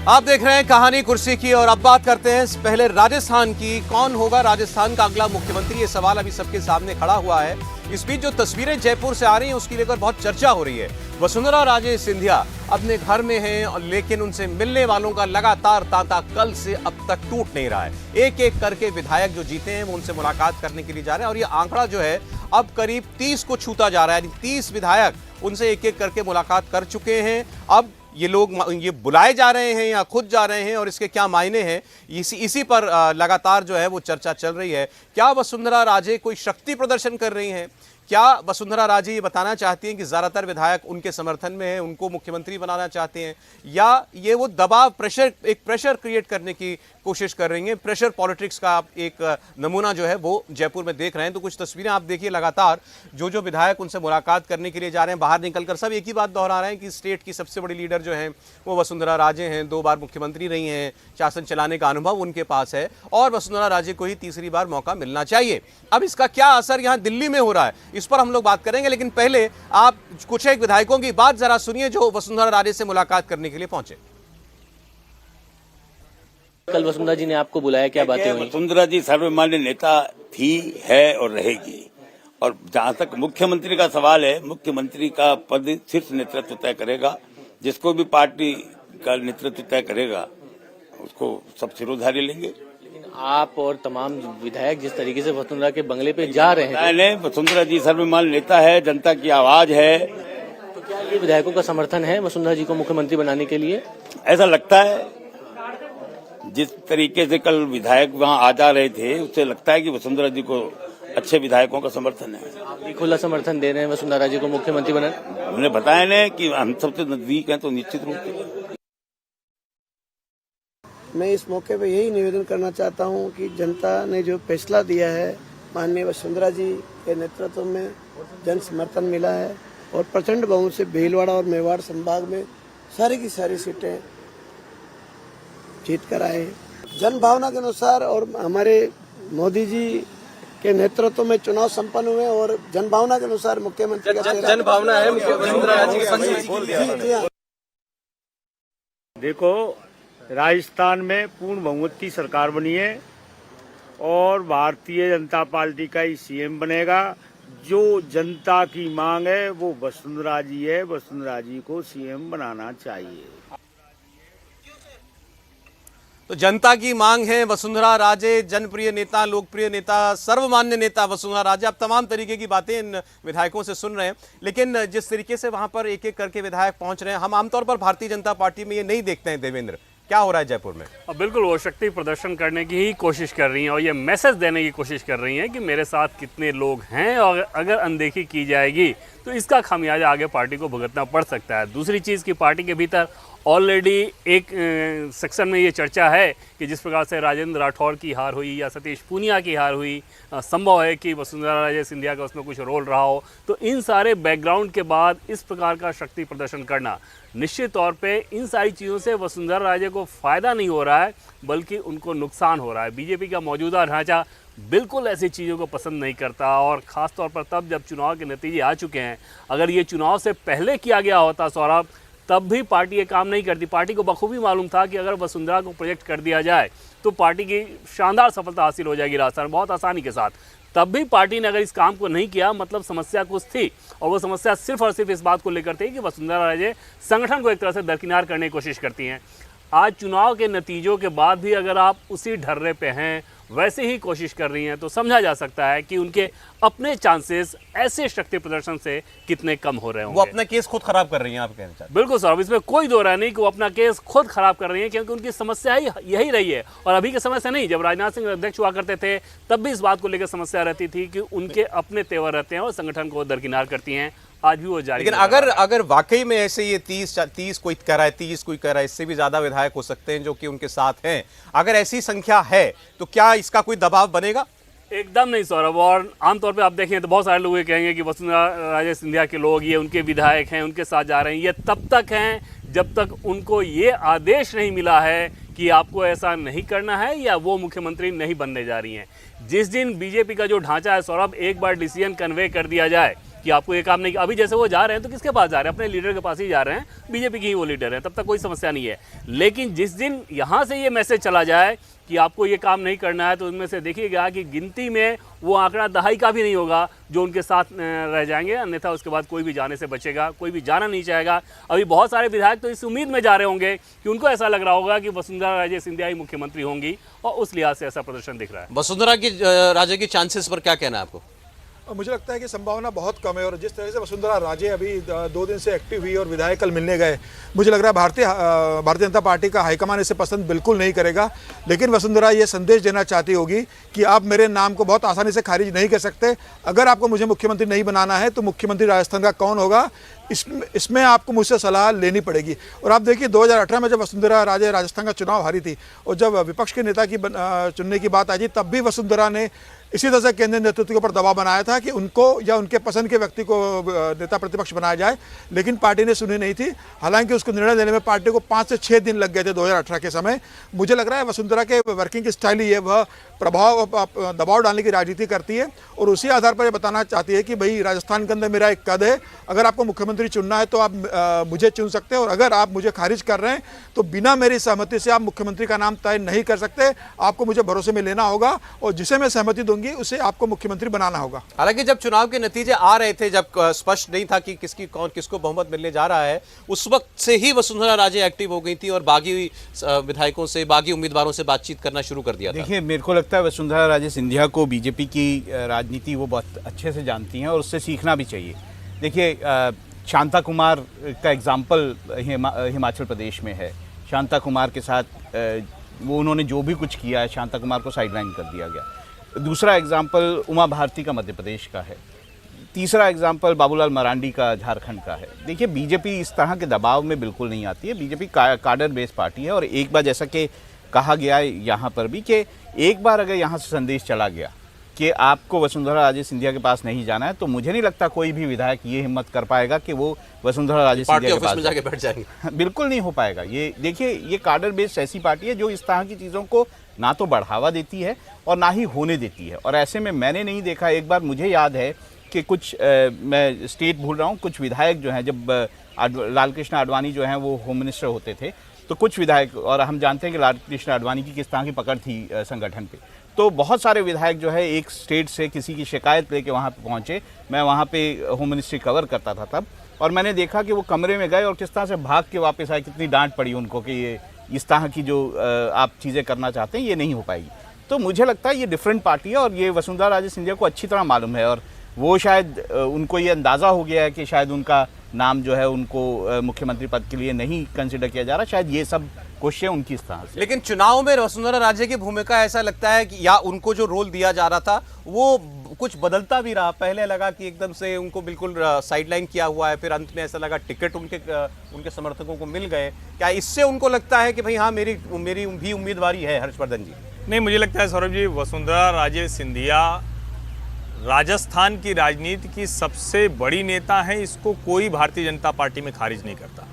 आप देख रहे हैं कहानी कुर्सी की और अब बात करते हैं पहले राजस्थान की। कौन होगा राजस्थान का अगला मुख्यमंत्री, ये सवाल अभी सबके सामने खड़ा हुआ है। इस बीच जो तस्वीरें जयपुर से आ रही हैं उसकी लेकर बहुत चर्चा हो रही है। वसुंधरा राजे सिंधिया अपने घर में हैं, लेकिन उनसे मिलने वालों का लगातार तांता कल से अब तक टूट नहीं रहा है। एक एक करके विधायक जो जीते हैं वो उनसे मुलाकात करने के लिए जा रहे हैं और ये आंकड़ा जो है अब करीब 30 को छूता जा रहा है। 30 विधायक उनसे एक एक करके मुलाकात कर चुके हैं। अब ये लोग ये बुलाए जा रहे हैं या खुद जा रहे हैं और इसके क्या मायने हैं, इसी पर लगातार जो है वो चर्चा चल रही है। क्या वसुंधरा राजे कोई शक्ति प्रदर्शन कर रही हैं? क्या वसुंधरा राजे ये बताना चाहती हैं कि ज़्यादातर विधायक उनके समर्थन में हैं, उनको मुख्यमंत्री बनाना चाहते हैं, या ये वो दबाव एक प्रेशर क्रिएट करने की कोशिश कर रही हैं? प्रेशर पॉलिटिक्स का आप एक नमूना जो है वो जयपुर में देख रहे हैं। तो कुछ तस्वीरें आप देखिए, लगातार जो विधायक उनसे मुलाकात करने के लिए जा रहे हैं, बाहर निकलकर सब एक ही बात दोहरा रहे हैं कि स्टेट की सबसे बड़ी लीडर जो है वो वसुंधरा राजे हैं। 2 बार मुख्यमंत्री रही हैं, शासन चलाने का अनुभव उनके पास है और वसुंधरा राजे को ही तीसरी बार मौका मिलना चाहिए। अब इसका क्या असर यहाँ दिल्ली में हो रहा है, इस पर हम लोग बात करेंगे। लेकिन पहले आप कुछ एक विधायकों की बात जरा सुनिए जो वसुंधरा राजे से मुलाकात करने के लिए पहुंचे। कल वसुंधरा जी ने आपको बुलाया, क्या बातें हुई? वसुंधरा जी सर्वमान्य नेता थी, है और रहेगी। और जहां तक मुख्यमंत्री का सवाल है, मुख्यमंत्री का पद शीर्ष नेतृत्व तय करेगा। जिसको भी पार्टी का नेतृत्व तय करेगा उसको सब सिरोधार्य लेंगे। लेकिन आप और तमाम विधायक जिस तरीके से वसुंधरा के बंगले पे जा रहे हैं, वसुंधरा जी सर्वमान्य नेता है, जनता की आवाज है। तो क्या ये विधायकों का समर्थन है वसुंधरा जी को मुख्यमंत्री बनाने के लिए? ऐसा लगता है। जिस तरीके से कल विधायक वहां आ जा रहे थे उससे लगता है कि वसुंधरा जी को अच्छे विधायकों का समर्थन है। आप भी खुला समर्थन दे रहे हैं वसुंधरा जी को मुख्यमंत्री बनाने? हमने बताया ना कि हम सबसे नजदीक हैं, तो निश्चित रूप से। मैं इस मौके पे यही निवेदन करना चाहता हूं कि जनता ने जो फैसला दिया है, माननीय वसुंधरा जी के नेतृत्व में जन समर्थन मिला है और प्रचंड बहुमत से भीलवाड़ा और मेवाड़ संभाग में सारी की सारी सीटें जीत कर आए। जन भावना के अनुसार और हमारे मोदी जी के नेतृत्व में चुनाव संपन्न हुए और जन भावना के अनुसार मुख्यमंत्री का जन भावना है वसुंधरा राजे के। देखो, राजस्थान में पूर्ण बहुमत की सरकार बनी है और भारतीय जनता पार्टी का ही सीएम बनेगा। जो जनता की मांग है वो वसुंधरा जी है, वसुंधरा जी को सीएम बनाना चाहिए। तो जनता की मांग है वसुंधरा राजे, जनप्रिय नेता, लोकप्रिय नेता, सर्वमान्य नेता वसुंधरा राजे। आप तमाम तरीके की बातें इन विधायकों से सुन रहे हैं, लेकिन जिस तरीके से वहां पर एक एक करके विधायक पहुंच रहे हैं, हम आमतौर पर भारतीय जनता पार्टी में ये नहीं देखते हैं। देवेंद्र, क्या हो रहा है जयपुर में? बिल्कुल, वो शक्ति प्रदर्शन करने की ही कोशिश कर रही हैं और ये मैसेज देने की कोशिश कर रही हैं कि मेरे साथ कितने लोग हैं, और अगर अनदेखी की जाएगी तो इसका खामियाजा आगे पार्टी को भुगतना पड़ सकता है। दूसरी चीज़ की पार्टी के भीतर ऑलरेडी एक सेक्शन में ये चर्चा है कि जिस प्रकार से राजेंद्र राठौर की हार हुई या सतीश पूनिया की हार हुई, संभव है कि वसुंधरा राजे सिंधिया का उसमें कुछ रोल रहा हो। तो इन सारे बैकग्राउंड के बाद इस प्रकार का शक्ति प्रदर्शन करना निश्चित तौर पे इन सारी चीज़ों से वसुंधरा राजे को फ़ायदा नहीं हो रहा है, बल्कि उनको नुकसान हो रहा है। बीजेपी का मौजूदा ढांचा बिल्कुल ऐसी चीज़ों को पसंद नहीं करता, और ख़ास तौर पर तब जब चुनाव के नतीजे आ चुके हैं। अगर ये चुनाव से पहले किया गया होता सौरभ, तब भी पार्टी ये काम नहीं करती। पार्टी को बखूबी मालूम था कि अगर वसुंधरा को प्रोजेक्ट कर दिया जाए तो पार्टी की शानदार सफलता हासिल हो जाएगी राजस्थान बहुत आसानी के साथ। तब भी पार्टी ने अगर इस काम को नहीं किया, मतलब समस्या कुछ थी, और वो समस्या सिर्फ और सिर्फ इस बात को लेकर थी कि वसुंधरा राजे संगठन को एक तरह से दरकिनार करने की कोशिश करती हैं। आज चुनाव के नतीजों के बाद भी अगर आप उसी ढर्रे पे हैं, वैसे ही कोशिश कर रही हैं, तो समझा जा सकता है कि उनके अपने चांसेस ऐसे शक्ति प्रदर्शन से कितने कम हो रहे होंगे। वो अपना केस खुद खराब कर रही हैं, आप कहना चाहते हैं? बिल्कुल सर, इसमें कोई दो राय नहीं कि वो अपना केस खुद खराब कर रही हैं, क्योंकि उनकी समस्या ही यही रही है। और अभी की समस्या नहीं, जब राजनाथ सिंह अध्यक्ष हुआ करते थे तब भी इस बात को लेकर समस्या रहती थी कि उनके अपने तेवर रहते हैं और संगठन को दरकिनार करती हैं। आज भी वो जारी। लेकिन अगर वाकई में ऐसे ये 30 कोई कह रहा है, 30 कोई कह रहा है, इससे भी ज्यादा विधायक हो सकते हैं जो कि उनके साथ हैं, अगर ऐसी संख्या है तो क्या इसका कोई दबाव बनेगा? एकदम नहीं सौरभ। और आमतौर पे आप देखें तो बहुत सारे लोग ये कहेंगे कि वसुंधरा राजे सिंधिया के लोग, ये उनके विधायक हैं, उनके साथ जा रहे हैं। ये तब तक हैं जब तक उनको ये आदेश नहीं मिला है कि आपको ऐसा नहीं करना है या वो मुख्यमंत्री नहीं बनने जा रही हैं। जिस दिन बीजेपी का जो ढांचा है सौरभ, एक बार डिसीजन कन्वे कर दिया जाए कि आपको ये काम नहीं। अभी जैसे वो जा रहे हैं तो किसके पास जा रहे हैं? अपने लीडर के पास ही जा रहे हैं, बीजेपी की ही वो लीडर है, तब तक कोई समस्या नहीं है। लेकिन जिस दिन यहाँ से ये मैसेज चला जाए कि आपको ये काम नहीं करना है, तो उनमें से देखिएगा कि गिनती में वो आंकड़ा दहाई का भी नहीं होगा जो उनके साथ रह जाएंगे, अन्यथा उसके बाद कोई भी जाने से बचेगा, कोई भी जाना नहीं चाहेगा। अभी बहुत सारे विधायक तो इस उम्मीद में जा रहे होंगे कि उनको ऐसा लग रहा होगा कि वसुंधरा राजे सिंधिया ही मुख्यमंत्री होंगी, और उस लिहाज से ऐसा प्रदर्शन दिख रहा है। वसुंधरा की राजे की चांसेस पर क्या कहना है आपको? मुझे लगता है कि संभावना बहुत कम है, और जिस तरह से वसुंधरा राजे अभी 2 दिन से एक्टिव हुई और विधायक कल मिलने गए, मुझे लग रहा है भारतीय जनता पार्टी का हाईकमान इसे पसंद बिल्कुल नहीं करेगा। लेकिन वसुंधरा ये संदेश देना चाहती होगी कि आप मेरे नाम को बहुत आसानी से खारिज नहीं कर सकते। अगर आपको मुझे मुख्यमंत्री नहीं बनाना है तो मुख्यमंत्री राजस्थान का कौन होगा, इसमें आपको मुझसे सलाह लेनी पड़ेगी। और आप देखिए 2018 में जब वसुंधरा राजे राजस्थान का चुनाव हारी थी, और जब विपक्ष के नेता की चुनने की बात आई थी, तब भी वसुंधरा ने इसी तरह से केंद्रीय नेतृत्व के ऊपर दबाव बनाया था कि उनको या उनके पसंद के व्यक्ति को नेता प्रतिपक्ष बनाया जाए, लेकिन पार्टी ने सुनी नहीं थी। हालांकि उसको निर्णय लेने में पार्टी को 5 से 6 दिन लग गए थे 2018 के समय। मुझे लग रहा है वसुंधरा के वर्किंग स्टाइल ही है, वह दबाव डालने की राजनीति करती है, और उसी आधार पर यह बताना चाहती है कि भाई राजस्थान के अंदर मेरा एक कद है, अगर आपको मुख्यमंत्री चुनना है तो आप मुझे चुन सकते हैं, और अगर आप मुझे खारिज कर रहे हैं तो बिना मेरी सहमति से आप मुख्यमंत्री का नाम तय नहीं कर सकते। आपको मुझे भरोसे में लेना होगा, और जिसे मैं सहमति दूंगी उसे आपको मुख्यमंत्री बनाना होगा। हालांकि जब चुनाव के नतीजे आ रहे थे, जब स्पष्ट नहीं था कि किसको बहुमत मिलने जा रहा है, उस वक्त से ही वसुंधरा राजे एक्टिव हो गई थी और बागी विधायकों से, बागी उम्मीदवारों से बातचीत करना शुरू कर दिया था। देखिए, मेरे को लगता है वसुंधरा राजे सिंधिया को बीजेपी की राजनीति वो बहुत अच्छे से जानती हैं, और उससे सीखना भी चाहिए। देखिए, शांता कुमार का एग्जाम्पल हिमाचल प्रदेश में है। शांता कुमार के साथ वो उन्होंने जो भी कुछ किया है, शांता कुमार को साइडलाइन कर दिया गया। दूसरा एग्जाम्पल उमा भारती का मध्य प्रदेश का है। तीसरा एग्जाम्पल बाबूलाल मरांडी का झारखंड का है। देखिए, बीजेपी इस तरह के दबाव में बिल्कुल नहीं आती है। बीजेपी काडर बेस्ड पार्टी है, और एक बार जैसा कि कहा गया है यहाँ पर भी कि एक बार अगर यहाँ से संदेश चला गया कि आपको वसुंधरा राजे सिंधिया के पास नहीं जाना है, तो मुझे नहीं लगता कोई भी विधायक ये हिम्मत कर पाएगा कि वो वसुंधरा राजे सिंधिया के पास में जाके बैठ जाएंगे। बिल्कुल नहीं हो पाएगा। ये देखिए, ये काडर बेस्ड ऐसी पार्टी है जो इस तरह की चीज़ों को ना तो बढ़ावा देती है और ना ही होने देती है। और ऐसे में मैंने नहीं देखा, एक बार मुझे याद है कि कुछ मैं स्टेट भूल रहा हूँ, कुछ विधायक जो हैं, जब लाल कृष्ण आडवाणी जो हैं वो होम मिनिस्टर होते थे, तो कुछ विधायक, और हम जानते हैं कि लाल कृष्ण आडवाणी की किस तरह की पकड़ थी संगठन पे, तो बहुत सारे विधायक जो है एक स्टेट से किसी की शिकायत लेके वहाँ पे पहुँचे। मैं वहाँ पे होम मिनिस्ट्री कवर करता था तब, और मैंने देखा कि वो कमरे में गए और किस तरह से भाग के वापस आए। कितनी डांट पड़ी उनको कि ये इस तरह की जो आप चीज़ें करना चाहते हैं ये नहीं हो पाएगी। तो मुझे लगता है ये डिफरेंट पार्टी है, और ये वसुंधरा राजे सिंधिया को अच्छी तरह मालूम है, और वो शायद उनको ये अंदाज़ा हो गया है कि शायद उनका नाम जो है उनको मुख्यमंत्री पद के लिए नहीं कंसिडर किया जा रहा। शायद ये सब कोशिशें उनकी इस तरह से। लेकिन चुनाव में वसुंधरा राजे की भूमिका ऐसा लगता है कि, या उनको जो रोल दिया जा रहा था वो कुछ बदलता भी रहा। पहले लगा कि एकदम से उनको बिल्कुल साइडलाइन किया हुआ है, फिर अंत में ऐसा लगा टिकट उनके समर्थकों को मिल गए। क्या इससे उनको लगता है कि भाई हाँ, मेरी भी उम्मीदवारी है? हर्षवर्धन जी। नहीं, मुझे लगता है सौरभ जी, वसुंधरा राजे सिंधिया राजस्थान की राजनीति की सबसे बड़ी नेता है। इसको कोई भारतीय जनता पार्टी में खारिज नहीं करता।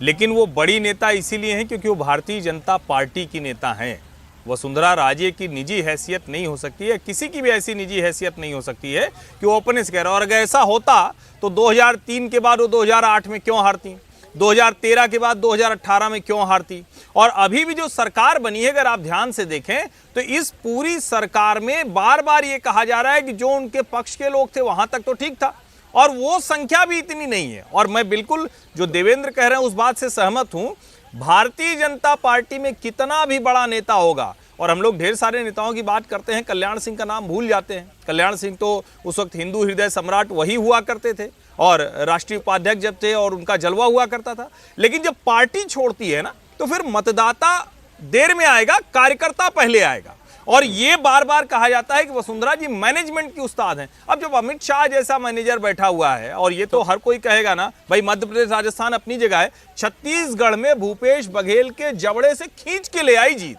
लेकिन वो बड़ी नेता इसीलिए हैं क्योंकि वो भारतीय जनता पार्टी की नेता हैं। वसुंधरा राजे की निजी हैसियत नहीं हो सकती है, किसी की भी ऐसी निजी हैसियत नहीं हो सकती है कि वो ओपन से कह रहा है। और अगर ऐसा होता तो 2003 के बाद वो 2008 में क्यों हारती, 2013 के बाद 2018 में क्यों हारती? और अभी भी जो सरकार बनी है, अगर आप ध्यान से देखें तो इस पूरी सरकार में बार बार ये कहा जा रहा है कि जो उनके पक्ष के लोग थे वहां तक तो ठीक था, और वो संख्या भी इतनी नहीं है। और मैं बिल्कुल जो देवेंद्र कह रहे हैं उस बात से सहमत हूं। भारतीय जनता पार्टी में कितना भी बड़ा नेता होगा, और हम लोग ढेर सारे नेताओं की बात करते हैं, कल्याण सिंह का नाम भूल जाते हैं। कल्याण सिंह तो उस वक्त हिंदू हृदय सम्राट वही हुआ करते थे, और राष्ट्रीय उपाध्यक्ष जब थे और उनका जलवा हुआ करता था। लेकिन जब पार्टी छोड़ती है ना, तो फिर मतदाता देर में आएगा, कार्यकर्ता पहले आएगा। और ये बार बार कहा जाता है कि वसुंधरा जी मैनेजमेंट की उस्ताद हैं। अब जब अमित शाह जैसा मैनेजर बैठा हुआ है, और ये तो हर कोई कहेगा ना भाई, मध्य प्रदेश राजस्थान अपनी जगह है, छत्तीसगढ़ में भूपेश बघेल के जबड़े से खींच के ले आई जीत।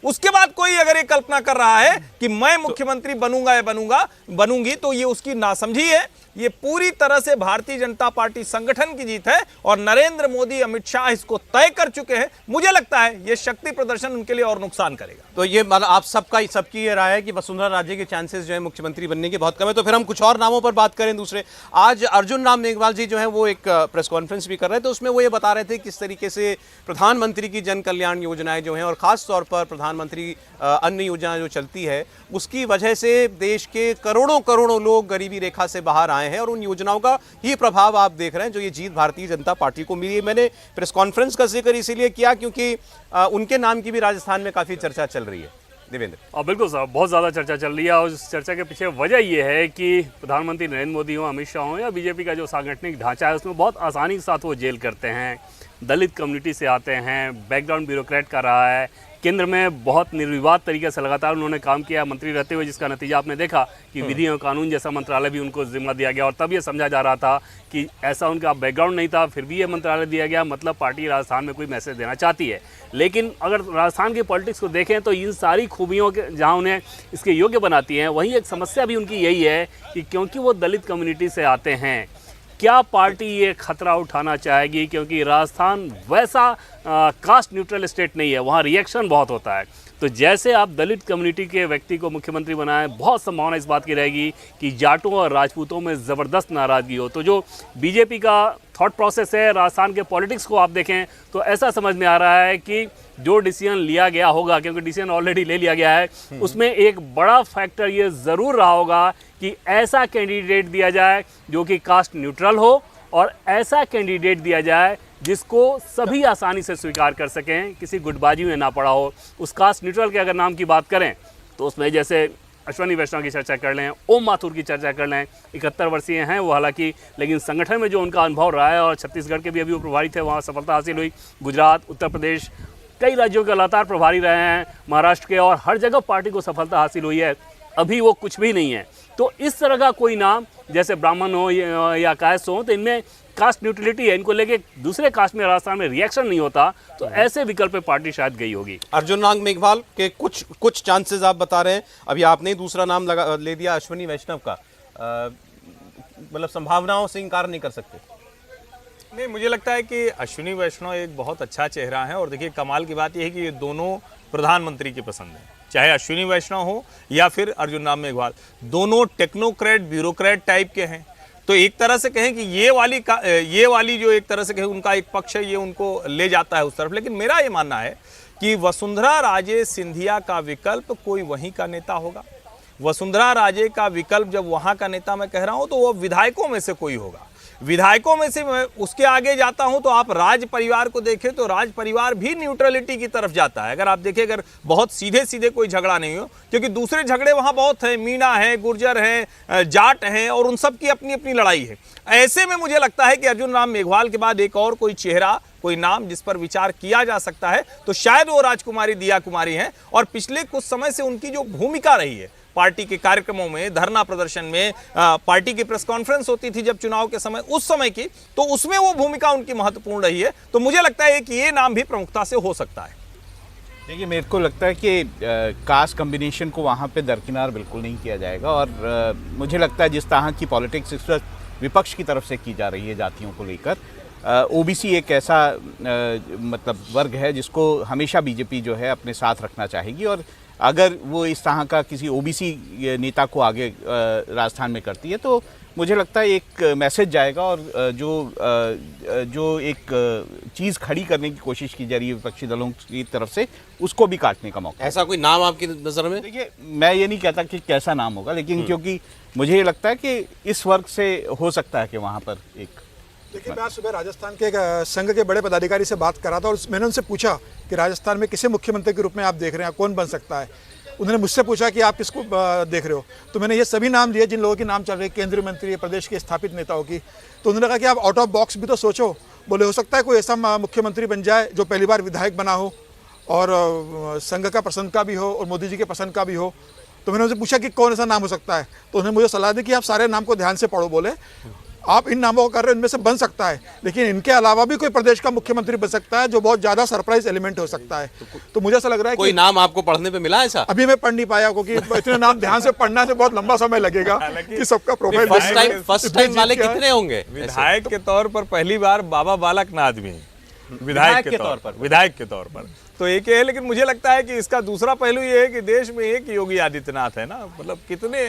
उसके बाद कोई अगर ये कल्पना कर रहा है कि मैं मुख्यमंत्री बनूंगा या बनूंगी, तो ये उसकी नासमझी है। ये पूरी तरह से भारतीय जनता पार्टी संगठन की जीत है और नरेंद्र मोदी, अमित शाह इसको तय कर चुके हैं। मुझे लगता है ये शक्ति प्रदर्शन उनके लिए और नुकसान करेगा। तो ये मतलब आप सबकी ये राय है कि वसुंधरा राजे के चांसेस जो है मुख्यमंत्री बनने के बहुत कम है। तो फिर हम कुछ और नामों पर बात करें दूसरे। आज अर्जुन राम मेघवाल जी जो है वो एक प्रेस कॉन्फ्रेंस भी कर रहे थे, तो उसमें वो ये बता रहे थे किस तरीके से प्रधानमंत्री की जन कल्याण योजनाएं जो हैं और खास तौर पर प्रधानमंत्री अन्न योजना जो चलती है उसकी वजह से देश के करोड़ों लोग गरीबी रेखा से बाहर आए हैं और उन योजनाओं का ही प्रभाव आप देख रहे हैं जो ये जीत भारतीय जनता पार्टी को मिली है। मैंने प्रेस कॉन्फ्रेंस का जिक्र इसीलिए किया क्योंकि उनके नाम की भी राजस्थान में काफी चर्चा चल रही है। देवेंद्र, बिल्कुल साहब, बहुत ज़्यादा चर्चा चल रही है और इस चर्चा के पीछे वजह ये है कि प्रधानमंत्री नरेंद्र मोदी हो, अमित शाह हो या बीजेपी का जो सांगठनिक ढांचा है उसमें बहुत आसानी के साथ वो जेल करते हैं। दलित कम्युनिटी से आते हैं, बैकग्राउंड ब्यूरोक्रेट का रहा है, केंद्र में बहुत निर्विवाद तरीके से लगातार उन्होंने काम किया मंत्री रहते हुए, जिसका नतीजा आपने देखा कि विधि और कानून जैसा मंत्रालय भी उनको जिम्मा दिया गया और तब ये समझा जा रहा था कि ऐसा उनका बैकग्राउंड नहीं था, फिर भी ये मंत्रालय दिया गया, मतलब पार्टी राजस्थान में कोई मैसेज देना चाहती है। लेकिन अगर राजस्थान की पॉलिटिक्स को देखें तो इन सारी खूबियों के जहाँ उन्हें इसके योग्य बनाती हैं, वहीं एक समस्या भी उनकी यही है कि क्योंकि वो दलित कम्युनिटी से आते हैं, क्या पार्टी ये खतरा उठाना चाहेगी? क्योंकि राजस्थान वैसा कास्ट न्यूट्रल स्टेट नहीं है, वहाँ रिएक्शन बहुत होता है। तो जैसे आप दलित कम्युनिटी के व्यक्ति को मुख्यमंत्री बनाएं, बहुत संभावना इस बात की रहेगी कि जाटों और राजपूतों में ज़बरदस्त नाराज़गी हो। तो जो बीजेपी का थॉट प्रोसेस है, राजस्थान के पॉलिटिक्स को आप देखें तो ऐसा समझ में आ रहा है कि जो डिसीजन लिया गया होगा, क्योंकि डिसीजन ऑलरेडी ले लिया गया है, उसमें एक बड़ा फैक्टर ये ज़रूर रहा होगा कि ऐसा कैंडिडेट दिया जाए जो कि कास्ट न्यूट्रल हो और ऐसा कैंडिडेट दिया जाए जिसको सभी आसानी से स्वीकार कर सकें, किसी गुटबाजी में ना पड़ा हो। उस कास्ट न्यूट्रल के अगर नाम की बात करें तो उसमें जैसे अश्विनी वैष्णव की चर्चा कर लें, ओम माथुर की चर्चा कर लें, 71 वर्षीय हैं वो हालांकि, लेकिन संगठन में जो उनका अनुभव रहा है और छत्तीसगढ़ के भी अभी वो प्रभारी थे, वहाँ सफलता हासिल हुई। गुजरात, उत्तर प्रदेश, कई राज्यों के लगातार प्रभारी रहे हैं, महाराष्ट्र के, और हर जगह पार्टी को सफलता हासिल हुई है। अभी वो कुछ भी नहीं है। तो इस तरह का कोई नाम जैसे ब्राह्मण हो या कायस्थ हो, तो इनमें कास्ट न्यूट्रलिटी है, इनको लेके दूसरे कास्ट में राजस्थान में रिएक्शन नहीं होता, तो ऐसे विकल्प पे पार्टी शायद गई होगी। अर्जुन राम मेघवाल के कुछ चांसेस आप बता रहे हैं, अभी आपने दूसरा नाम ले दिया अश्विनी वैष्णव का, मतलब संभावनाओं से इंकार नहीं कर सकते। नहीं, मुझे लगता है कि अश्विनी वैष्णव एक बहुत अच्छा चेहरा है और देखिए कमाल की बात यह है कि ये दोनों प्रधानमंत्री की पसंद है, चाहे अश्विनी वैष्णव हो या फिर अर्जुन राम मेघवाल, दोनों टेक्नोक्रेट ब्यूरोक्रेट टाइप के हैं। तो एक तरह से कहें कि ये वाली जो एक तरह से कहें उनका एक पक्ष है, ये उनको ले जाता है उस तरफ। लेकिन मेरा ये मानना है कि वसुंधरा राजे सिंधिया का विकल्प कोई वहीं का नेता होगा। वसुंधरा राजे का विकल्प जब वहाँ का नेता मैं कह रहा हूँ तो वो विधायकों में से कोई होगा। विधायकों में से मैं उसके आगे जाता हूं तो आप राज परिवार को देखें तो राज परिवार भी न्यूट्रलिटी की तरफ जाता है। अगर आप देखें, अगर बहुत सीधे सीधे कोई झगड़ा नहीं हो, क्योंकि दूसरे झगड़े वहां बहुत हैं, मीणा है, गुर्जर है, जाट हैं, और उन सब की अपनी अपनी लड़ाई है। ऐसे में मुझे लगता है कि अर्जुन राम मेघवाल के बाद एक और कोई चेहरा, कोई नाम जिस पर विचार किया जा सकता है तो शायद वो राजकुमारी दिया कुमारी हैं। और पिछले कुछ समय से उनकी जो भूमिका रही है पार्टी के कार्यक्रमों में, धरना प्रदर्शन में, पार्टी की प्रेस कॉन्फ्रेंस होती थी जब चुनाव के समय, उस समय की, तो उसमें वो भूमिका उनकी महत्वपूर्ण रही है। तो मुझे लगता है कि ये नाम भी प्रमुखता से हो सकता है। देखिए, मेरे को लगता है कि कास्ट कम्बिनेशन को वहाँ पे दरकिनार बिल्कुल नहीं किया जाएगा और मुझे लगता है जिस तरह की पॉलिटिक्स इस वक्त विपक्ष की तरफ से की जा रही है जातियों को लेकर, ओबीसी एक ऐसा मतलब वर्ग है जिसको हमेशा बीजेपी जो है अपने साथ रखना चाहेगी और अगर वो इस तरह का किसी ओबीसी नेता को आगे राजस्थान में करती है तो मुझे लगता है एक मैसेज जाएगा और जो एक चीज़ खड़ी करने की कोशिश की जा रही है विपक्षी दलों की तरफ से, उसको भी काटने का मौका। ऐसा कोई नाम आपकी नज़र में? देखिए, मैं ये नहीं कहता कि कैसा नाम होगा, लेकिन क्योंकि मुझे ये लगता है कि इस वर्ग से हो सकता है कि वहाँ पर एक। देखिए, मैं आज सुबह राजस्थान के एक संघ के बड़े पदाधिकारी से बात कर रहा था और मैंने उनसे पूछा कि राजस्थान में किसे मुख्यमंत्री के रूप में आप देख रहे हैं, कौन बन सकता है। उन्होंने मुझसे पूछा कि आप किसको देख रहे हो, तो मैंने ये सभी नाम लिए जिन लोगों के नाम चल रहे हैं, केंद्रीय मंत्री, प्रदेश के स्थापित नेताओं की। तो उन्होंने कहा कि आप आउट ऑफ बॉक्स भी तो सोचो। बोले हो सकता है कोई ऐसा मुख्यमंत्री बन जाए जो पहली बार विधायक बना हो और संघ का पसंद का भी हो और मोदी जी के पसंद का भी हो। तो मैंने उनसे पूछा कि कौन ऐसा नाम हो सकता है, तो उन्होंने मुझे सलाह दी कि आप सारे नाम को ध्यान से पढ़ो। बोले आप इन नामों को कर रहे हैं, इनमें से बन सकता है, लेकिन इनके अलावा भी कोई प्रदेश का मुख्यमंत्री बन सकता है जो बहुत ज्यादा सरप्राइज एलिमेंट हो सकता है। तो मुझे ऐसा लग रहा है कोई कि नाम आपको पढ़ने पे मिला ऐसा? अभी मैं पढ़ नहीं पाया, क्योंकि इतने नाम ध्यान से पढ़ना से बहुत लंबा समय लगेगा कि सबका प्रोफाइल फर्स्ट टाइम वाले कितने होंगे? विधायक के तौर पर पहली बार बाबा बालकनाथ भी विधायक के तौर पर, विधायक के तौर पर तो एक है। लेकिन मुझे लगता है कि इसका दूसरा पहलू ये है कि देश में एक योगी आदित्यनाथ है ना, मतलब कितने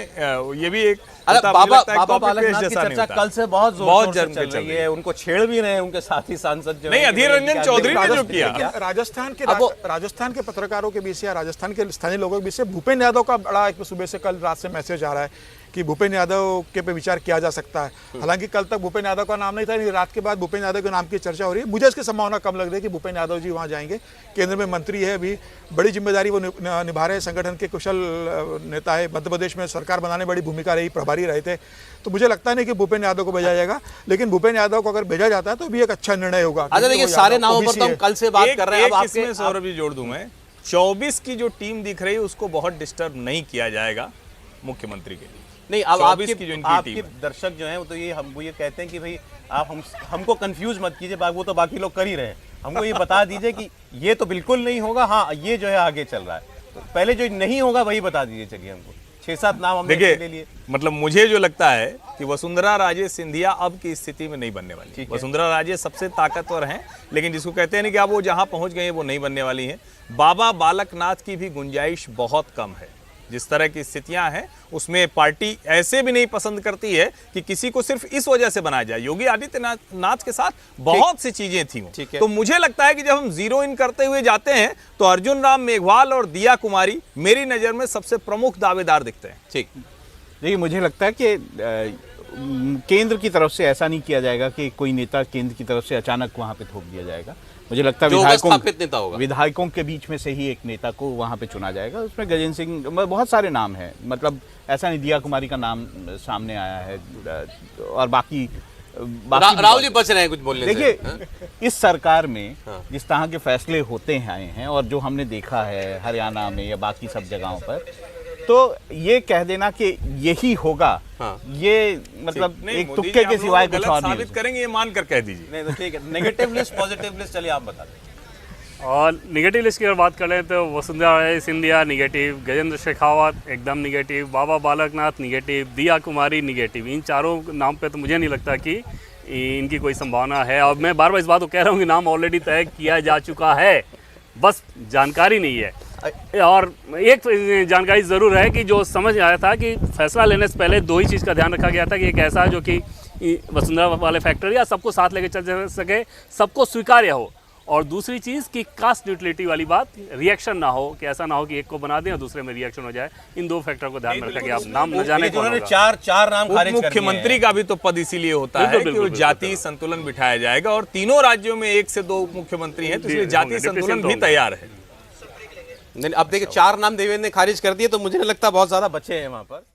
ये भी एक बाबा बालकनाथ की चर्चा कल से बहुत जोर से चल रही है, उनको छेड़ भी रहे हैं उनके साथी सांसद जो नहीं, अधीर रंजन चौधरी ने जो किया। राजस्थान के पत्रकारों के बीच से या राजस्थान के स्थानीय लोगों के बीच से भूपेन्द्र यादव का बड़ा एक सुबह से कल रात से मैसेज आ रहा है कि भूपेन्द्र यादव के पे विचार किया जा सकता है। हालांकि कल तक भूपेन्द्र यादव का नाम नहीं था, लेकिन रात के बाद भूपेन्द्र यादव के नाम की चर्चा हो रही है। मुझे इसकी संभावना कम लग रही है कि भूपेन्द्र यादव जी वहां जाएंगे। केंद्र में मंत्री है, अभी बड़ी जिम्मेदारी वो निभा रहे हैं, संगठन के कुशल नेता है, मध्य प्रदेश में सरकार बनाने बड़ी भूमिका रही, प्रभारी रहे थे। तो मुझे लगता नहीं कि भूपेन्द्र यादव को भेजा जाएगा, लेकिन भूपेन्द्र यादव को अगर भेजा जाता है तो भी एक अच्छा निर्णय होगा। अच्छा देखिए, सारे नामों पर तो हम कल से बात कर रहे हैं। अब इसमें सौरभ जी जोड़ दूं मैं, 24 की जो टीम दिख रही है उसको बहुत डिस्टर्ब नहीं किया जाएगा मुख्यमंत्री के लिए। नहीं, अब आपके दर्शक जो हैं वो तो ये कहते हैं कि भाई आप हमको कंफ्यूज मत कीजिए, वो तो बाकी लोग कर ही रहे हैं, हमको ये बता दीजिए कि ये तो बिल्कुल नहीं होगा, हाँ ये जो है आगे चल रहा है, तो पहले जो नहीं होगा वही बता दीजिए। चलिए, हमको 6-7 नाम हमने ले लिए। मतलब मुझे जो लगता है कि वसुंधरा राजे सिंधिया अब की स्थिति में नहीं बनने वाली। वसुंधरा राजे सबसे ताकतवर हैं, लेकिन जिसको कहते हैं ना कि अब वो जहां पहुंच गए वो नहीं बनने वाली हैं। बाबा बालकनाथ की भी गुंजाइश बहुत कम है। जिस तरह की स्थितियां हैं उसमें पार्टी ऐसे भी नहीं पसंद करती है कि किसी को सिर्फ इस वजह से बनाया जाए। योगी आदित्यनाथ के साथ बहुत सी चीजें थी, तो मुझे लगता है कि जब हम जीरो इन करते हुए जाते हैं तो अर्जुन राम मेघवाल और दिया कुमारी मेरी नजर में सबसे प्रमुख दावेदार दिखते हैं। ठीक, देखिए मुझे लगता है कि केंद्र की तरफ से ऐसा नहीं किया जाएगा कि कोई नेता केंद्र की तरफ से अचानक वहां पे थोप दिया जाएगा। मुझे लगता है विधायकों के बीच में से ही एक नेता को वहां पे चुना जाएगा। उसमें गजेंद्र सिंह, बहुत सारे नाम हैं, मतलब ऐसा नहीं, दिया कुमारी का नाम सामने आया है और बाकी राहुल जी बच रहे हैं कुछ बोलने से। देखिए, इस सरकार में जिस तरह के फैसले होते आए हैं और जो हमने देखा है हरियाणा में या बाकी सब जगहों पर, तो ये कह देना कि यही होगा, ये मतलब एक तुक्के के सिवाय कुछ और नहीं साबित करेंगे, ये मानकर कह दीजिए। नहीं तो ठीक है, नेगेटिव लिस्ट पॉजिटिव लिस्ट चलिए आप बता दें। और निगेटिव लिस्ट की अगर बात कर लें तो वसुंधरा राजे सिंधिया निगेटिव, गजेंद्र शेखावत एकदम निगेटिव, बाबा बालकनाथ निगेटिव, दिया कुमारी निगेटिव। इन चारों नाम पे तो मुझे नहीं लगता कि इनकी कोई संभावना है। और मैं बार बार इस बात को कह रहा हूँ कि नाम ऑलरेडी तय किया जा चुका है, बस जानकारी नहीं है। और एक जानकारी ज़रूर है कि जो समझ आया था कि फैसला लेने से पहले 2 ही चीज़ का ध्यान रखा गया था कि एक ऐसा जो कि वसुंधरा वाले फैक्टर या सबको साथ लेकर चल सके, सबको स्वीकार्य हो, और दूसरी चीज़ कि कास्ट न्यूट्रलिटी वाली बात, रिएक्शन ना हो, कि ऐसा ना हो कि एक को बना दें और दूसरे में रिएक्शन हो जाए। इन 2 फैक्टर को ध्यान में रखा कि आप नाम न जाने। उन्होंने चार नाम खारिज कर दिए। मुख्यमंत्री का भी तो पद इसीलिए होता है कि वो जातीय संतुलन बिठाया जाएगा, और तीनों राज्यों में 1 से 2 मुख्यमंत्री हैं, तो इसलिए जातीय संतुलन भी तैयार है। अब देखिए 4 नाम देवेंद्र ने खारिज कर दिए, तो मुझे नहीं लगता बहुत ज्यादा बचे हैं वहां पर।